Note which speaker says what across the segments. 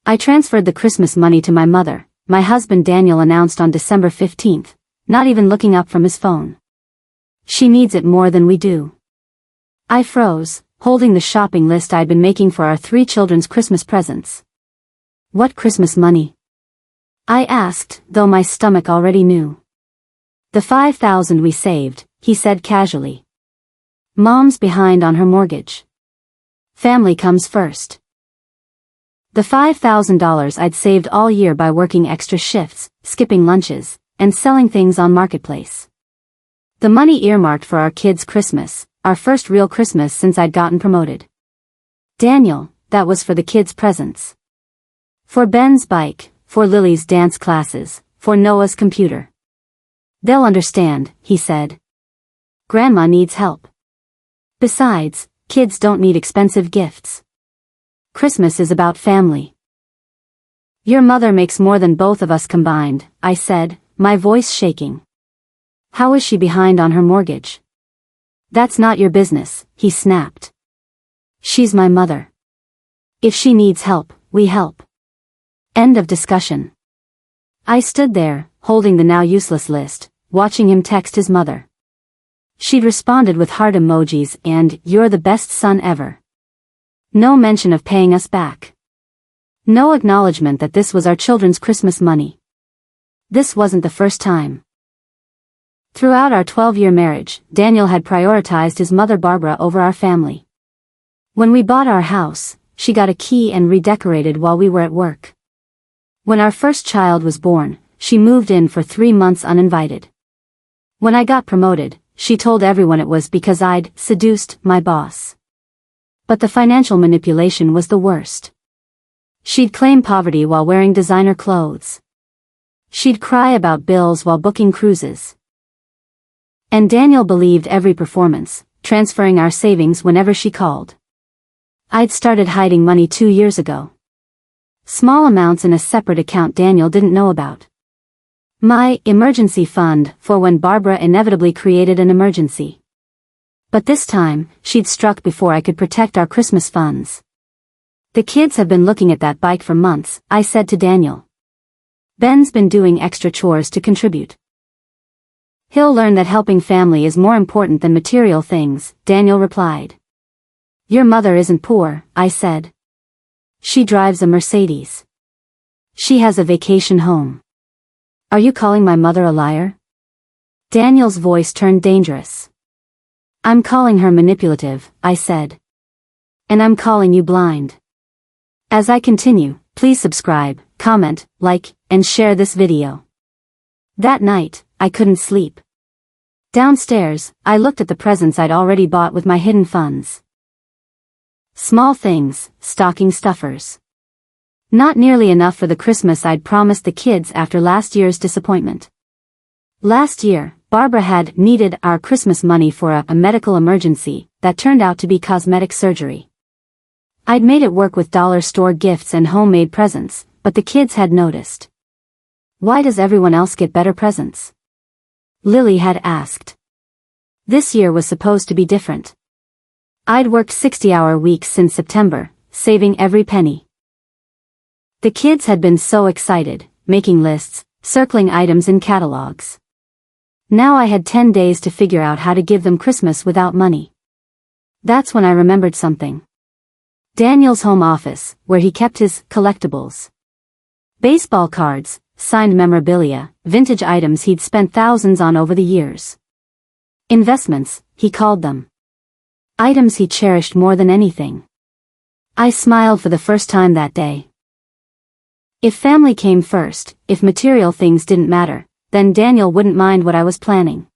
Speaker 1: I transferred the Christmas money to my mother, my husband Daniel announced on December 15th, not even looking up from his phone. She needs it more than we do. I froze, holding the shopping list I'd been making for our 3 children's Christmas presents. What Christmas money? I asked, though my stomach already knew. The $5,000 we saved, he said casually. Mom's behind on her mortgage. Family comes first. The $5,000 I'd saved all year by working extra shifts, skipping lunches, and selling things on Marketplace. The money earmarked for our kids' Christmas, our first real Christmas since I'd gotten promoted. Daniel, that was for the kids' presents. For Ben's bike, for Lily's dance classes, for Noah's computer. They'll understand, he said. Grandma needs help. Besides, kids don't need expensive gifts. Christmas is about family. Your mother makes more than both of us combined, I said, my voice shaking. How is she behind on her mortgage? That's not your business, he snapped. She's my mother. If she needs help, we help. End of discussion. I stood there, holding the now useless list, watching him text his mother. She'd responded with heart emojis and, "You're the best son ever." No mention of paying us back. No acknowledgement that this was our children's Christmas money. This wasn't the first time. Throughout our 12-year marriage, Daniel had prioritized his mother Barbara over our family. When we bought our house, she got a key and redecorated while we were at work. When our first child was born, she moved in for 3 months uninvited. When I got promoted, she told everyone it was because I'd seduced my boss. But the financial manipulation was the worst. She'd claim poverty while wearing designer clothes. She'd cry about bills while booking cruises. And Daniel believed every performance, transferring our savings whenever she called. I'd started hiding money 2 years ago. Small amounts in a separate account Daniel didn't know about. My emergency fund for when Barbara inevitably created an emergency. But this time, she'd struck before I could protect our Christmas funds. The kids have been looking at that bike for months, I said to Daniel. Ben's been doing extra chores to contribute. He'll learn that helping family is more important than material things, Daniel replied. Your mother isn't poor, I said. She drives a Mercedes. She has a vacation home. Are you calling my mother a liar? Daniel's voice turned dangerous. I'm calling her manipulative, I said. And I'm calling you blind. As I continue, please subscribe, comment, like, and share this video. That night, I couldn't sleep. Downstairs, I looked at the presents I'd already bought with my hidden funds. Small things, stocking stuffers. Not nearly enough for the Christmas I'd promised the kids after last year's disappointment. Last year, Barbara had needed our Christmas money for a medical emergency that turned out to be cosmetic surgery. I'd made it work with dollar store gifts and homemade presents, but the kids had noticed. Why does everyone else get better presents? Lily had asked. This year was supposed to be different. I'd worked 60-hour weeks since September, saving every penny. The kids had been so excited, making lists, circling items in catalogs. Now I had 10 days to figure out how to give them Christmas without money. That's when I remembered something. Daniel's home office, where he kept his collectibles. Baseball cards, signed memorabilia, vintage items he'd spent thousands on over the years. Investments, he called them. Items he cherished more than anything. I smiled for the first time that day. If family came first, if material things didn't matter, then Daniel wouldn't mind what I was planning.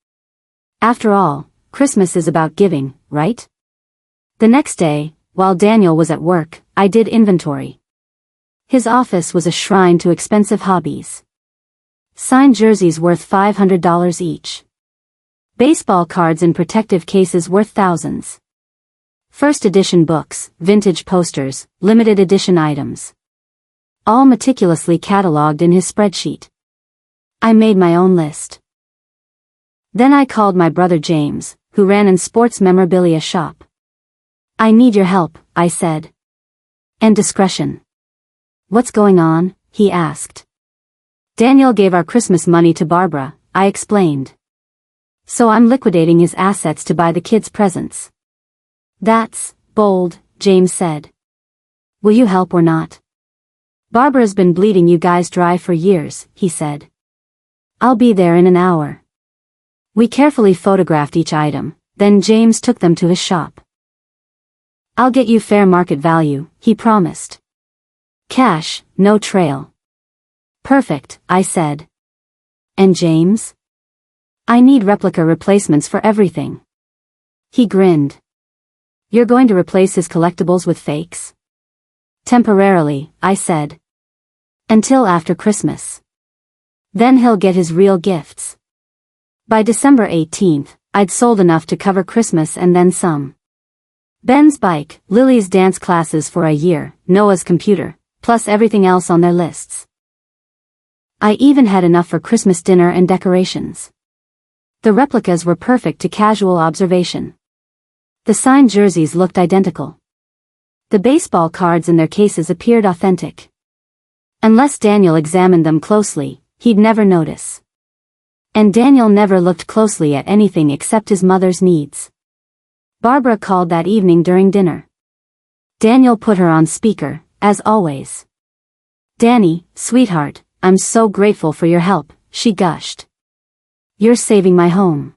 Speaker 1: After all, Christmas is about giving, right? The next day, while Daniel was at work, I did inventory. His office was a shrine to expensive hobbies. Signed jerseys worth $500 each. Baseball cards in protective cases worth thousands. First edition books, vintage posters, limited edition items. All meticulously cataloged in his spreadsheet. I made my own list. Then I called my brother James, who ran an sports memorabilia shop. I need your help, I said. And discretion. What's going on? He asked. Daniel gave our Christmas money to Barbara, I explained. So I'm liquidating his assets to buy the kids presents. That's bold, James said. Will you help or not? Barbara's been bleeding you guys dry for years, he said. I'll be there in an hour. We carefully photographed each item, then James took them to his shop. I'll get you fair market value, he promised. Cash, no trail. Perfect, I said. And James? I need replica replacements for everything. He grinned. You're going to replace his collectibles with fakes? Temporarily, I said. Until after Christmas. Then he'll get his real gifts. By December 18th, I'd sold enough to cover Christmas and then some. Ben's bike, Lily's dance classes for a year, Noah's computer, plus everything else on their lists. I even had enough for Christmas dinner and decorations. The replicas were perfect to casual observation. The signed jerseys looked identical. The baseball cards in their cases appeared authentic. Unless Daniel examined them closely, he'd never notice. And Daniel never looked closely at anything except his mother's needs. Barbara called that evening during dinner. Daniel put her on speaker, as always. Danny, sweetheart, I'm so grateful for your help, she gushed. You're saving my home.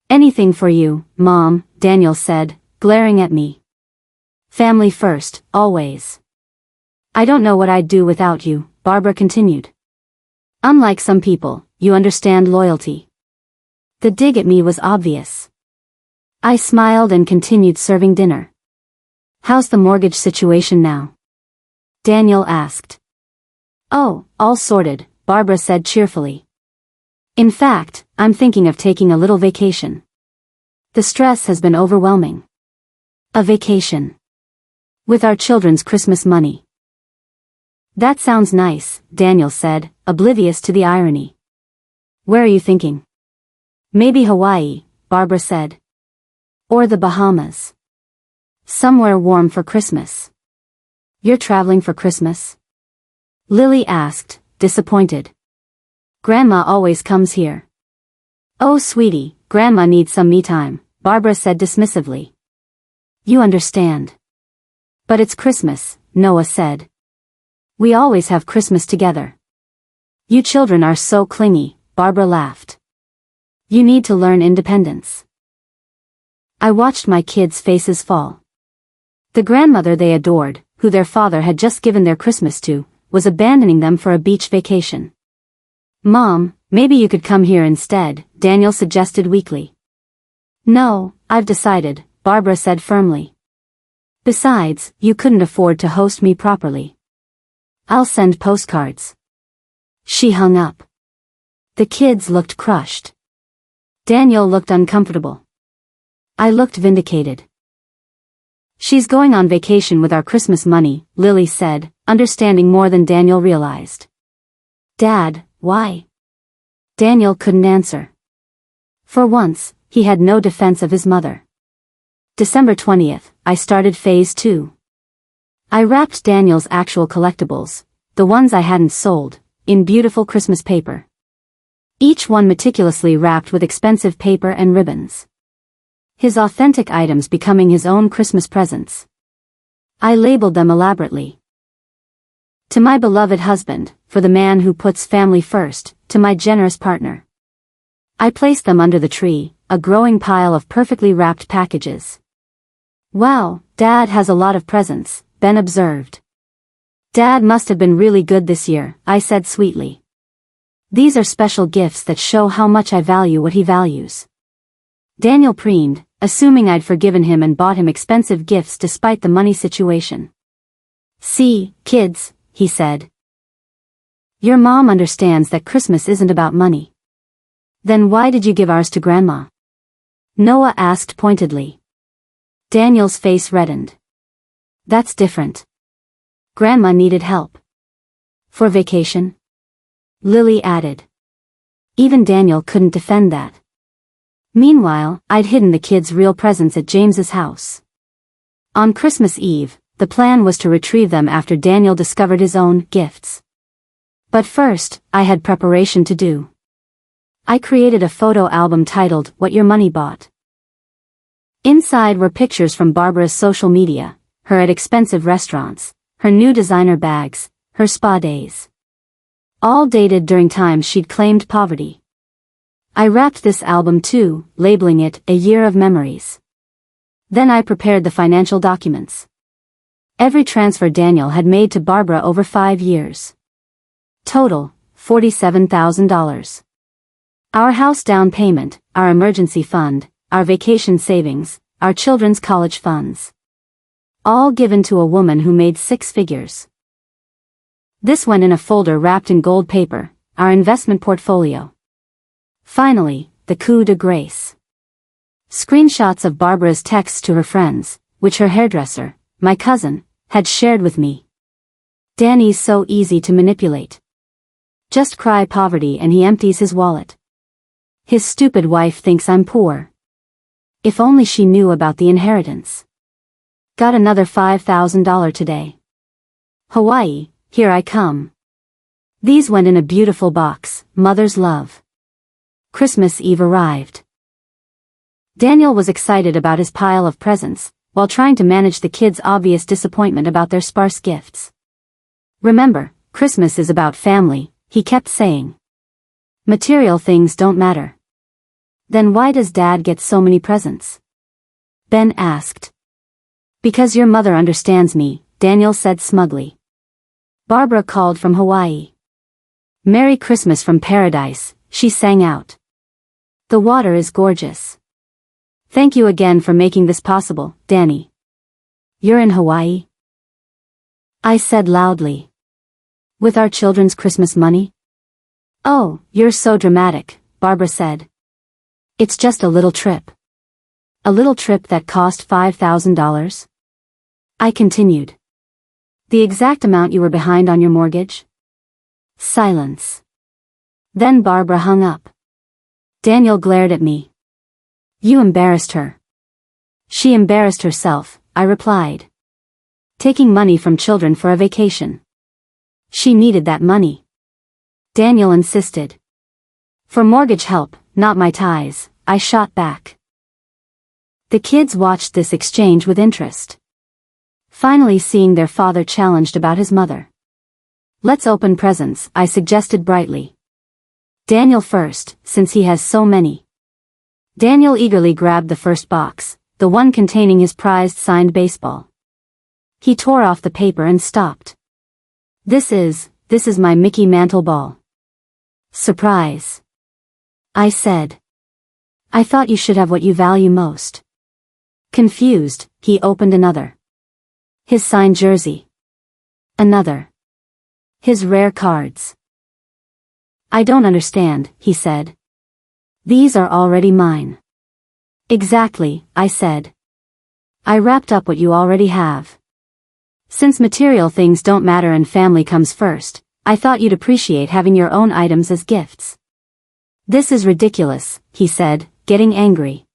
Speaker 1: Anything for you, Mom, Daniel said, glaring at me. Family first, always. I don't know what I'd do without you, Barbara continued. Unlike some people, you understand loyalty. The dig at me was obvious. I smiled and continued serving dinner. How's the mortgage situation now? Daniel asked. Oh, all sorted, Barbara said cheerfully. In fact, I'm thinking of taking a little vacation. The stress has been overwhelming. A vacation. With our children's Christmas money. That sounds nice, Daniel said, oblivious to the irony. Where are you thinking? Maybe Hawaii, Barbara said. Or the Bahamas. Somewhere warm for Christmas. You're traveling for Christmas? Lily asked, disappointed. Grandma always comes here. Oh sweetie, Grandma needs some me time, Barbara said dismissively. You understand. But it's Christmas, Noah said. We always have Christmas together. You children are so clingy, Barbara laughed. You need to learn independence. I watched my kids' faces fall. The grandmother they adored, who their father had just given their Christmas to, was abandoning them for a beach vacation. Mom, maybe you could come here instead, Daniel suggested weakly. No, I've decided, Barbara said firmly. Besides, you couldn't afford to host me properly. I'll send postcards. She hung up. The kids looked crushed. Daniel looked uncomfortable. I looked vindicated. She's going on vacation with our Christmas money, Lily said, understanding more than Daniel realized. Dad, why? Daniel couldn't answer. For once, he had no defense of his mother. December 20th, I started phase 2. I wrapped Daniel's actual collectibles, the ones I hadn't sold, in beautiful Christmas paper. Each one meticulously wrapped with expensive paper and ribbons. His authentic items becoming his own Christmas presents. I labeled them elaborately. To my beloved husband, for the man who puts family first, to my generous partner. I placed them under the tree, a growing pile of perfectly wrapped packages. Wow, Dad has a lot of presents, Ben observed. Dad must have been really good this year, I said sweetly. These are special gifts that show how much I value what he values. Daniel preened, assuming I'd forgiven him and bought him expensive gifts despite the money situation. See, kids, he said. Your mom understands that Christmas isn't about money. Then why did you give ours to Grandma? Noah asked pointedly. Daniel's face reddened. That's different. Grandma needed help. For vacation? Lily added. Even Daniel couldn't defend that. Meanwhile, I'd hidden the kids' real presents at James's house. On Christmas Eve, the plan was to retrieve them after Daniel discovered his own gifts. But first, I had preparation to do. I created a photo album titled What Your Money Bought. Inside were pictures from Barbara's social media, her at expensive restaurants, her new designer bags, her spa days. All dated during times she'd claimed poverty. I wrapped this album too, labeling it A Year of Memories. Then I prepared the financial documents. Every transfer Daniel had made to Barbara over 5 years. Total, $47,000. Our house down payment, our emergency fund, our vacation savings, our children's college funds. All given to a woman who made 6 figures. This went in a folder wrapped in gold paper, our investment portfolio. Finally, the coup de grace. Screenshots of Barbara's texts to her friends, which her hairdresser, my cousin, had shared with me. Danny's so easy to manipulate. Just cry poverty and he empties his wallet. His stupid wife thinks I'm poor. If only she knew about the inheritance. Got another $5,000 today. Hawaii, here I come. These went in a beautiful box, mother's love. Christmas Eve arrived. Daniel was excited about his pile of presents, while trying to manage the kids' obvious disappointment about their sparse gifts. Remember, Christmas is about family, he kept saying. Material things don't matter. Then why does Dad get so many presents? Ben asked. Because your mother understands me, Daniel said smugly. Barbara called from Hawaii. Merry Christmas from paradise, she sang out. The water is gorgeous. Thank you again for making this possible, Danny. You're in Hawaii? I said loudly. With our children's Christmas money? Oh, you're so dramatic, Barbara said. It's just a little trip. A little trip that cost $5,000? I continued. The exact amount you were behind on your mortgage? Silence. Then Barbara hung up. Daniel glared at me. You embarrassed her. She embarrassed herself, I replied. Taking money from children for a vacation. She needed that money. Daniel insisted. For mortgage help, not my ties, I shot back. The kids watched this exchange with interest. Finally seeing their father challenged about his mother. Let's open presents, I suggested brightly. Daniel first, since he has so many. Daniel eagerly grabbed the first box, the one containing his prized signed baseball. He tore off the paper and stopped. This is my Mickey Mantle ball. Surprise. I said. I thought you should have what you value most. Confused, he opened another. His signed jersey. Another. His rare cards. I don't understand, he said. These are already mine. Exactly, I said. I wrapped up what you already have. Since material things don't matter and family comes first, I thought you'd appreciate having your own items as gifts. This is ridiculous, he said, getting angry.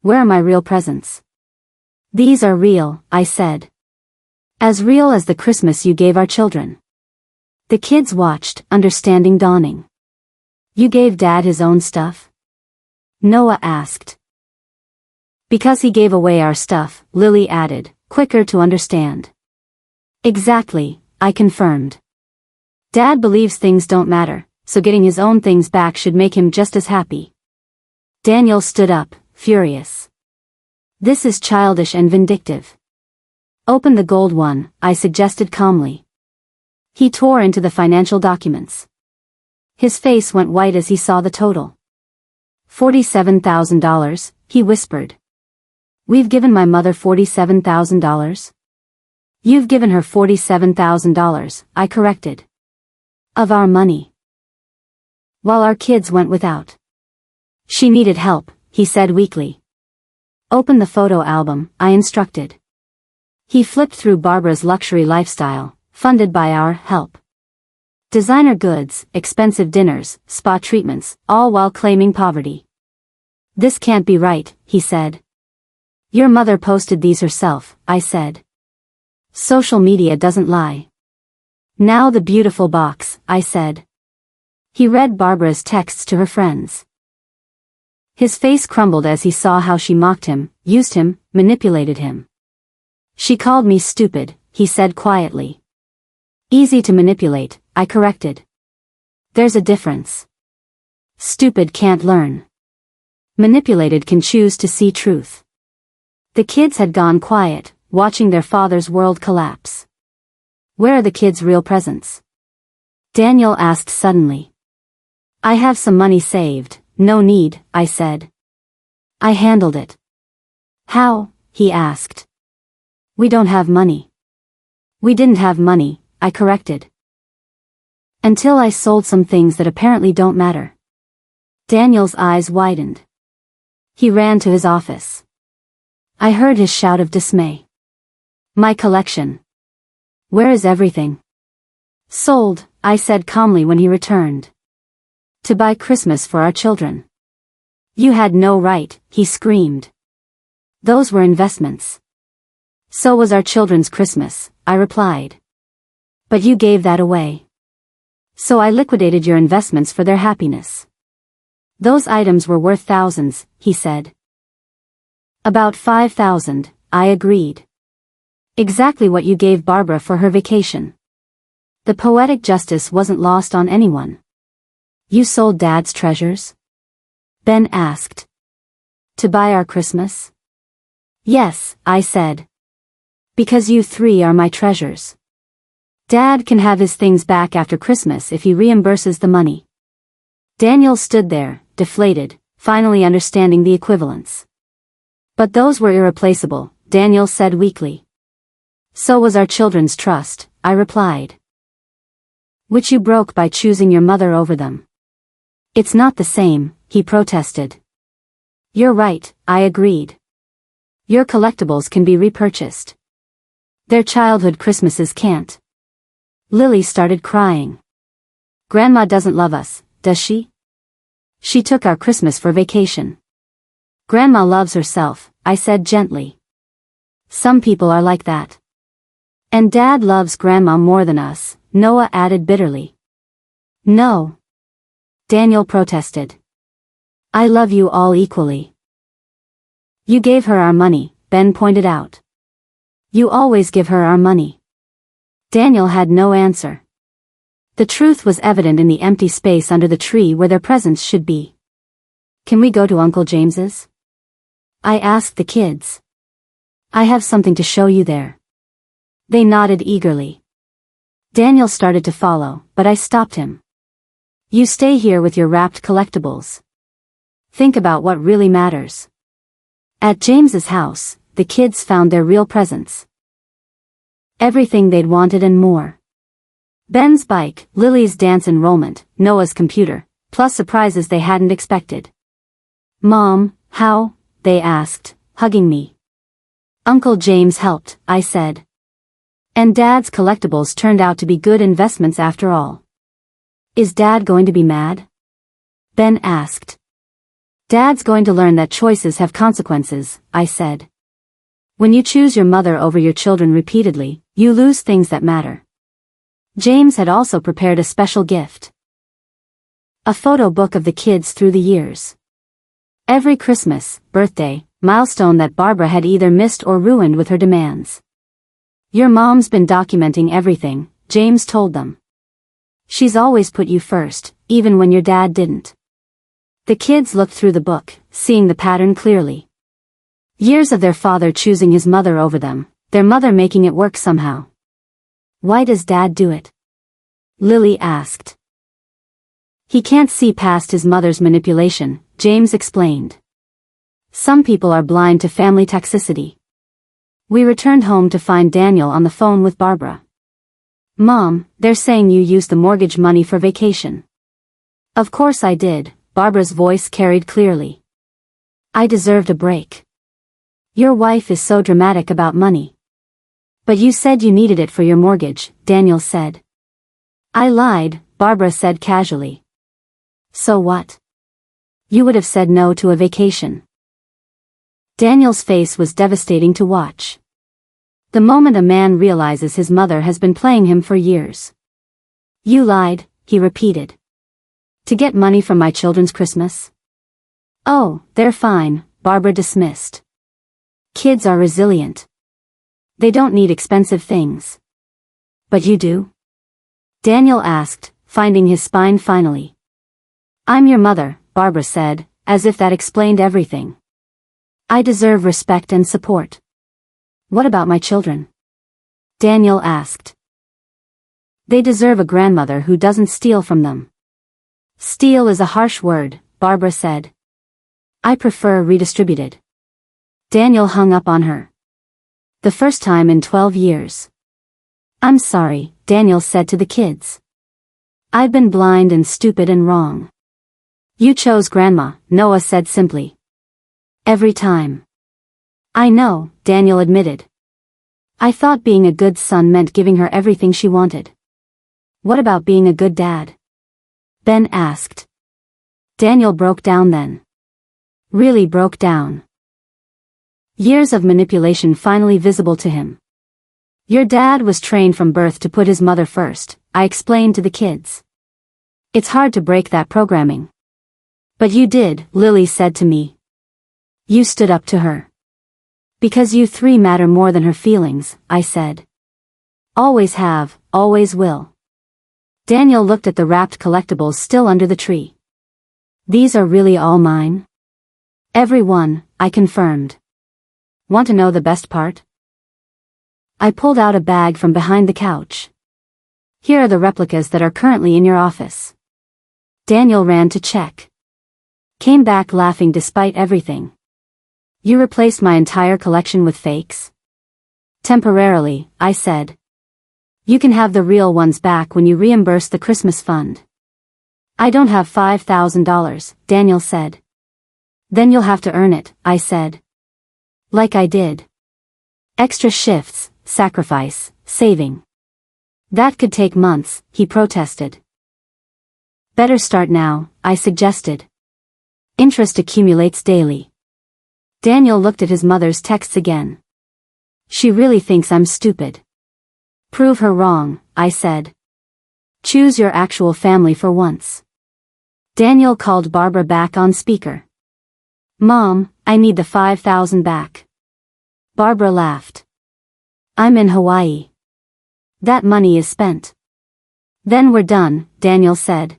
Speaker 1: Where are my real presents? These are real, I said. As real as the Christmas you gave our children. The kids watched, understanding dawning. You gave Dad his own stuff? Noah asked. Because he gave away our stuff, Lily added, quicker to understand. Exactly, I confirmed. Dad believes things don't matter, so getting his own things back should make him just as happy. Daniel stood up, furious. This is childish and vindictive. Open the gold one, I suggested calmly. He tore into the financial documents. His face went white as he saw the total. $47,000, he whispered. We've given my mother $47,000? You've given her $47,000, I corrected. Of our money. While our kids went without. She needed help, he said weakly. Open the photo album, I instructed. He flipped through Barbara's luxury lifestyle, funded by our help. Designer goods, expensive dinners, spa treatments, all while claiming poverty. This can't be right, he said. Your mother posted these herself, I said. Social media doesn't lie. Now the beautiful box, I said. He read Barbara's texts to her friends. His face crumbled as he saw how she mocked him, used him, manipulated him. She called me stupid, he said quietly. Easy to manipulate, I corrected. There's a difference. Stupid can't learn. Manipulated can choose to see truth. The kids had gone quiet, watching their father's world collapse. Where are the kids' real presents? Daniel asked suddenly. I have some money saved, no need, I said. I handled it. How? He asked. We don't have money. We didn't have money, I corrected. Until I sold some things that apparently don't matter. Daniel's eyes widened. He ran to his office. I heard his shout of dismay. My collection. Where is everything? Sold, I said calmly when he returned. To buy Christmas for our children. You had no right, he screamed. Those were investments. So was our children's Christmas, I replied. But you gave that away. So I liquidated your investments for their happiness. Those items were worth thousands, he said. About 5,000, I agreed. Exactly what you gave Barbara for her vacation. The poetic justice wasn't lost on anyone. You sold Dad's treasures? Ben asked. To buy our Christmas? Yes, I said. Because you three are my treasures. Dad can have his things back after Christmas if he reimburses the money. Daniel stood there, deflated, finally understanding the equivalence. But those were irreplaceable, Daniel said weakly. So was our children's trust, I replied. Which you broke by choosing your mother over them. It's not the same, he protested. You're right, I agreed. Your collectibles can be repurchased. Their childhood Christmases can't. Lily started crying. Grandma doesn't love us, does she? She took our Christmas for vacation. Grandma loves herself, I said gently. Some people are like that. And Dad loves Grandma more than us, Noah added bitterly. No. Daniel protested. I love you all equally. You gave her our money, Ben pointed out. You always give her our money. Daniel had no answer. The truth was evident in the empty space under the tree where their presents should be. Can we go to Uncle James's? I asked the kids. I have something to show you there. They nodded eagerly. Daniel started to follow, but I stopped him. You stay here with your wrapped collectibles. Think about what really matters. At James's house, the kids found their real presents. Everything they'd wanted and more. Ben's bike, Lily's dance enrollment, Noah's computer, plus surprises they hadn't expected. Mom, how? They asked, hugging me. Uncle James helped, I said. And Dad's collectibles turned out to be good investments after all. Is Dad going to be mad? Ben asked. Dad's going to learn that choices have consequences, I said. When you choose your mother over your children repeatedly, you lose things that matter. James had also prepared a special gift. A photo book of the kids through the years. Every Christmas, birthday, milestone that Barbara had either missed or ruined with her demands. Your mom's been documenting everything, James told them. She's always put you first, even when your dad didn't. The kids looked through the book, seeing the pattern clearly. Years of their father choosing his mother over them, their mother making it work somehow. Why does Dad do it? Lily asked. He can't see past his mother's manipulation, James explained. Some people are blind to family toxicity. We returned home to find Daniel on the phone with Barbara. Mom, they're saying you used the mortgage money for vacation. Of course I did, Barbara's voice carried clearly. I deserved a break. Your wife is so dramatic about money. But you said you needed it for your mortgage, Daniel said. I lied, Barbara said casually. So what? You would have said no to a vacation. Daniel's face was devastating to watch. The moment a man realizes his mother has been playing him for years. You lied, he repeated. To get money from my children's Christmas? Oh, they're fine, Barbara dismissed. Kids are resilient. They don't need expensive things. But you do? Daniel asked, finding his spine finally. I'm your mother, Barbara said, as if that explained everything. I deserve respect and support. What about my children? Daniel asked. They deserve a grandmother who doesn't steal from them. Steal is a harsh word, Barbara said. I prefer redistributed. Daniel hung up on her. The first time in 12 years. I'm sorry, Daniel said to the kids. I've been blind and stupid and wrong. You chose Grandma, Noah said simply. Every time. I know, Daniel admitted. I thought being a good son meant giving her everything she wanted. What about being a good dad? Ben asked. Daniel broke down then. Really broke down. Years of manipulation finally visible to him. Your dad was trained from birth to put his mother first, I explained to the kids. It's hard to break that programming. But you did, Lily said to me. You stood up to her. Because you three matter more than her feelings, I said. Always have, always will. Daniel looked at the wrapped collectibles still under the tree. These are really all mine? Every one, I confirmed. Want to know the best part? I pulled out a bag from behind the couch. Here are the replicas that are currently in your office. Daniel ran to check. Came back laughing despite everything. You replaced my entire collection with fakes? Temporarily, I said. You can have the real ones back when you reimburse the Christmas fund. I don't have $5,000, Daniel said. Then you'll have to earn it, I said. Like I did. Extra shifts, sacrifice, saving. That could take months, he protested. Better start now, I suggested. Interest accumulates daily. Daniel looked at his mother's texts again. She really thinks I'm stupid. Prove her wrong, I said. Choose your actual family for once. Daniel called Barbara back on speaker. Mom, I need the $5,000 back. Barbara laughed. I'm in Hawaii. That money is spent. Then we're done, Daniel said.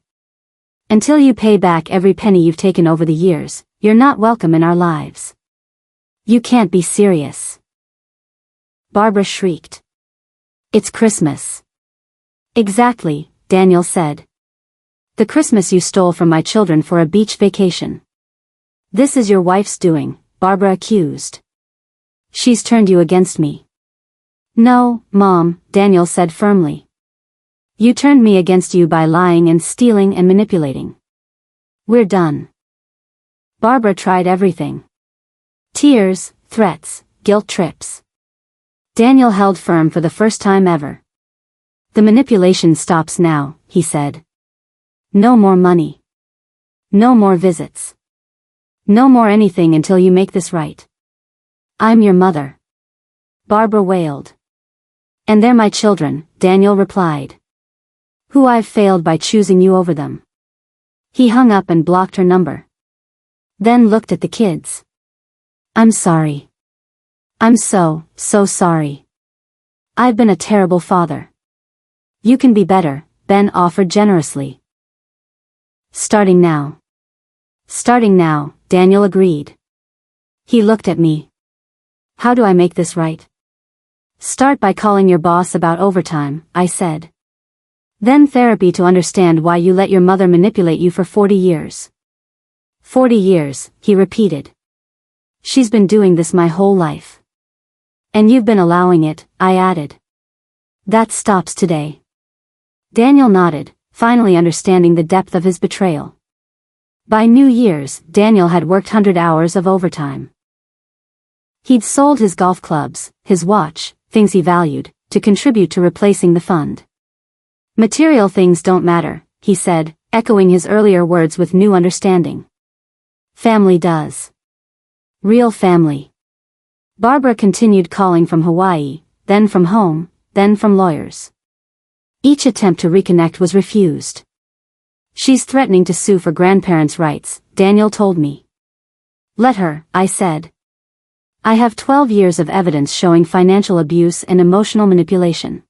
Speaker 1: Until you pay back every penny you've taken over the years, you're not welcome in our lives. You can't be serious. Barbara shrieked. It's Christmas. Exactly, Daniel said. The Christmas you stole from my children for a beach vacation. This is your wife's doing, Barbara accused. She's turned you against me. No, Mom, Daniel said firmly. You turned me against you by lying and stealing and manipulating. We're done. Barbara tried everything. Tears, threats, guilt trips. Daniel held firm for the first time ever. The manipulation stops now, he said. No more money. No more visits. No more anything until you make this right. I'm your mother. Barbara wailed. And they're my children, Daniel replied. Who I've failed by choosing you over them. He hung up and blocked her number. Then looked at the kids. I'm sorry. I'm so sorry. I've been a terrible father. You can be better, Ben offered generously. Starting now. Starting now, Daniel agreed. He looked at me. How do I make this right? Start by calling your boss about overtime, I said. Then therapy to understand why you let your mother manipulate you for 40 years. 40 years, he repeated. She's been doing this my whole life. And you've been allowing it, I added. That stops today. Daniel nodded, finally understanding the depth of his betrayal. By New Year's, Daniel had worked 100 hours of overtime. He'd sold his golf clubs, his watch, things he valued, to contribute to replacing the fund. Material things don't matter, he said, echoing his earlier words with new understanding. Family does. Real family. Barbara continued calling from Hawaii, then from home, then from lawyers. Each attempt to reconnect was refused. She's threatening to sue for grandparents' rights, Daniel told me. Let her, I said. I have 12 years of evidence showing financial abuse and emotional manipulation.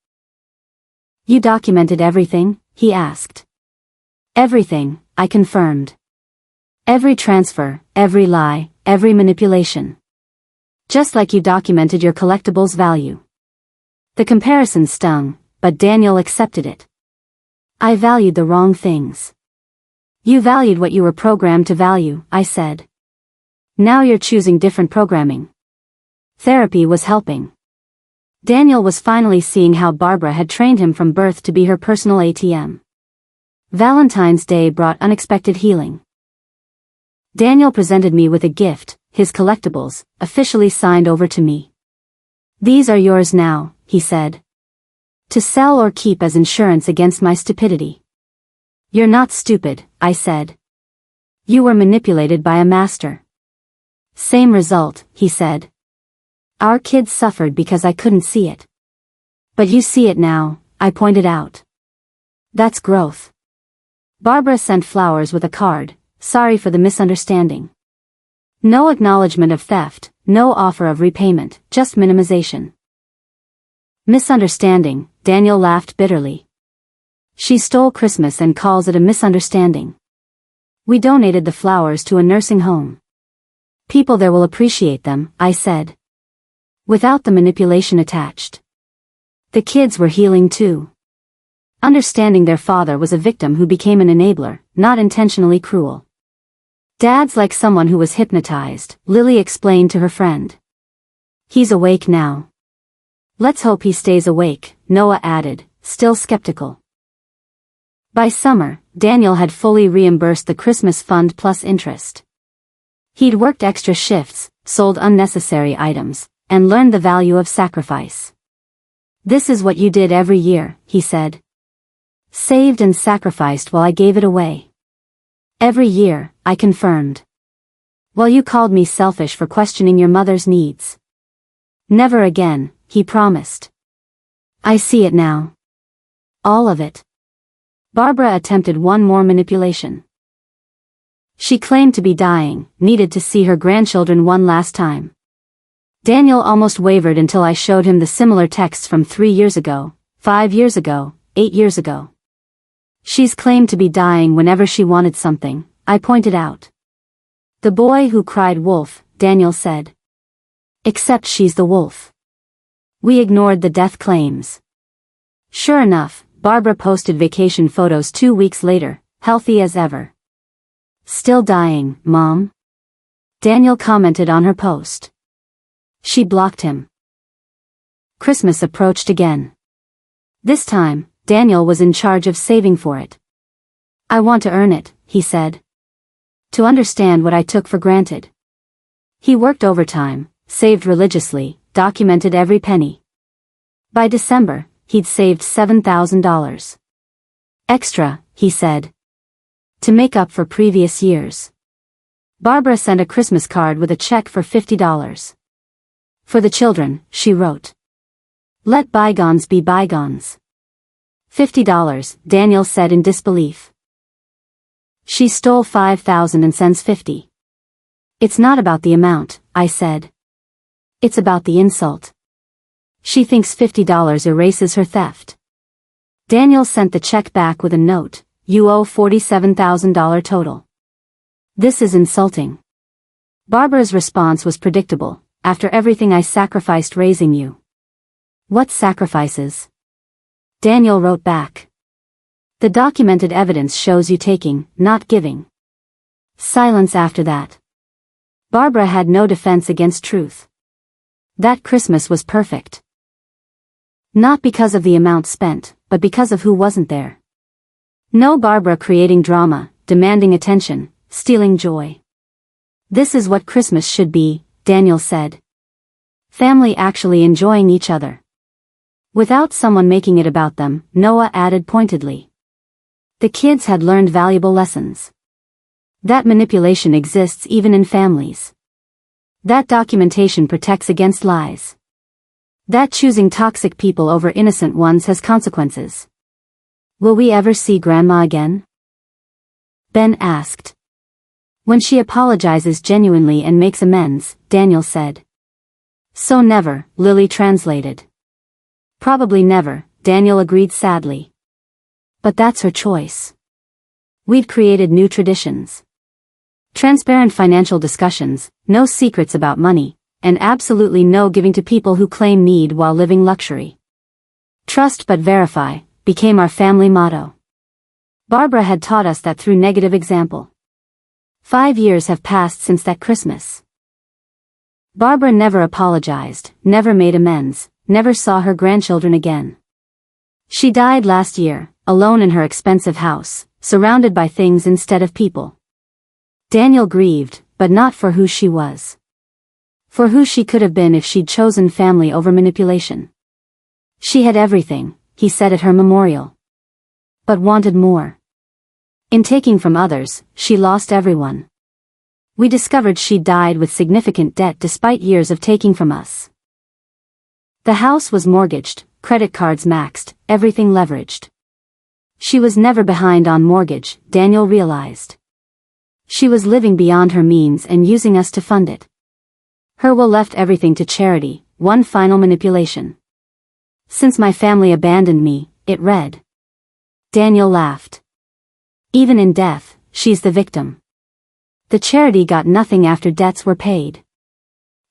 Speaker 1: You documented everything? He asked. Everything, I confirmed. Every transfer, every lie, every manipulation. Just like you documented your collectibles value. The comparison stung, but Daniel accepted it. I valued the wrong things. You valued what you were programmed to value, I said. Now you're choosing different programming. Therapy was helping. Daniel was finally seeing how Barbara had trained him from birth to be her personal ATM. Valentine's Day brought unexpected healing. Daniel presented me with a gift, his collectibles, officially signed over to me. These are yours now, he said. To sell or keep as insurance against my stupidity. You're not stupid, I said. You were manipulated by a master. Same result, he said. Our kids suffered because I couldn't see it. But you see it now, I pointed out. That's growth. Barbara sent flowers with a card, sorry for the misunderstanding. No acknowledgement of theft, no offer of repayment, just minimization. Misunderstanding, Daniel laughed bitterly. She stole Christmas and calls it a misunderstanding. We donated the flowers to a nursing home. People there will appreciate them, I said. Without the manipulation attached. The kids were healing too. Understanding their father was a victim who became an enabler, not intentionally cruel. Dad's like someone who was hypnotized, Lily explained to her friend. He's awake now. Let's hope he stays awake, Noah added, still skeptical. By summer, Daniel had fully reimbursed the Christmas fund plus interest. He'd worked extra shifts, sold unnecessary items, and learned the value of sacrifice. This is what you did every year, he said. Saved and sacrificed while I gave it away. Every year, I confirmed. Well, you called me selfish for questioning your mother's needs. Never again, he promised. I see it now. All of it. Barbara attempted one more manipulation. She claimed to be dying, needed to see her grandchildren one last time. Daniel almost wavered until I showed him the similar texts from 3 years ago, 5 years ago, 8 years ago. She's claimed to be dying whenever she wanted something, I pointed out. The boy who cried wolf, Daniel said. Except she's the wolf. We ignored the death claims. Sure enough, Barbara posted vacation photos 2 weeks later, healthy as ever. Still dying, Mom? Daniel commented on her post. She blocked him. Christmas approached again. This time, Daniel was in charge of saving for it. I want to earn it, he said. To understand what I took for granted. He worked overtime, saved religiously, documented every penny. By December, he'd saved $7,000. Extra, he said. To make up for previous years. Barbara sent a Christmas card with a check for $50. For the children, she wrote. Let bygones be bygones. $50, Daniel said in disbelief. She stole $5,000 and sends $50. It's not about the amount, I said. It's about the insult. She thinks $50 erases her theft. Daniel sent the check back with a note, you owe $47,000 total. This is insulting. Barbara's response was predictable, after everything I sacrificed raising you. What sacrifices? Daniel wrote back. The documented evidence shows you taking, not giving. Silence after that. Barbara had no defense against truth. That Christmas was perfect. Not because of the amount spent, but because of who wasn't there. No Barbara creating drama, demanding attention, stealing joy. This is what Christmas should be, Daniel said. Family actually enjoying each other. Without someone making it about them, Noah added pointedly. The kids had learned valuable lessons. That manipulation exists even in families. That documentation protects against lies. That choosing toxic people over innocent ones has consequences. Will we ever see Grandma again? Ben asked. When she apologizes genuinely and makes amends, Daniel said. So never, Lily translated. Probably never, Daniel agreed sadly. But that's her choice. We'd created new traditions. Transparent financial discussions, no secrets about money, and absolutely no giving to people who claim need while living luxury. Trust but verify became our family motto. Barbara had taught us that through negative example. 5 years have passed since that Christmas. Barbara never apologized, never made amends, never saw her grandchildren again. She died last year, alone in her expensive house, surrounded by things instead of people. Daniel grieved, but not for who she was. For who she could have been if she'd chosen family over manipulation. She had everything, he said at her memorial. But wanted more. In taking from others, she lost everyone. We discovered she'd died with significant debt despite years of taking from us. The house was mortgaged, credit cards maxed, everything leveraged. She was never behind on mortgage, Daniel realized. She was living beyond her means and using us to fund it. Her will left everything to charity, one final manipulation. Since my family abandoned me, it read. Daniel laughed. Even in death, she's the victim. The charity got nothing after debts were paid.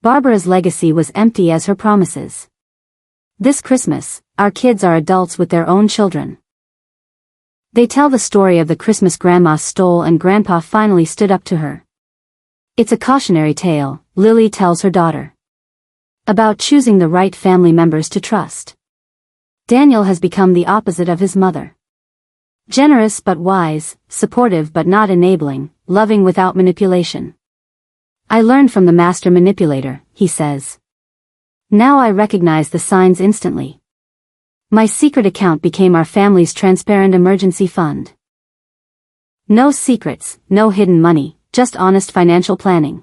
Speaker 1: Barbara's legacy was empty as her promises. This Christmas, our kids are adults with their own children. They tell the story of the Christmas Grandma stole and Grandpa finally stood up to her. It's a cautionary tale, Lily tells her daughter. About choosing the right family members to trust. Daniel has become the opposite of his mother. Generous but wise, supportive but not enabling, loving without manipulation. I learned from the master manipulator, he says. Now I recognize the signs instantly. My secret account became our family's transparent emergency fund. No secrets, no hidden money, just honest financial planning.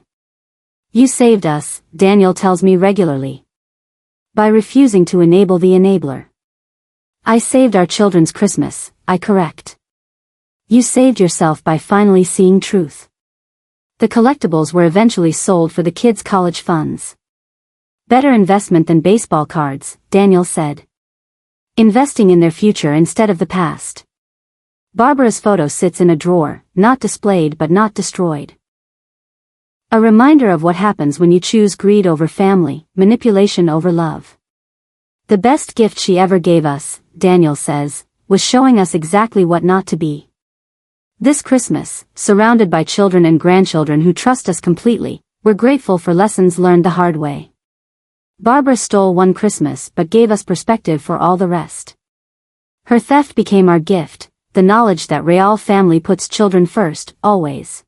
Speaker 1: You saved us, Daniel tells me regularly. By refusing to enable the enabler. I saved our children's Christmas, I correct. You saved yourself by finally seeing truth. The collectibles were eventually sold for the kids' college funds. Better investment than baseball cards, Daniel said. Investing in their future instead of the past. Barbara's photo sits in a drawer, not displayed but not destroyed. A reminder of what happens when you choose greed over family, manipulation over love. The best gift she ever gave us, Daniel says, was showing us exactly what not to be. This Christmas, surrounded by children and grandchildren who trust us completely, we're grateful for lessons learned the hard way. Barbara stole one Christmas but gave us perspective for all the rest. Her theft became our gift, the knowledge that Real family puts children first, always.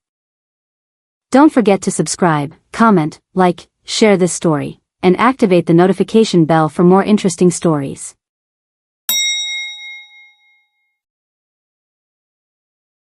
Speaker 1: Don't forget to subscribe, comment, like, share this story, and activate the notification bell for more interesting stories.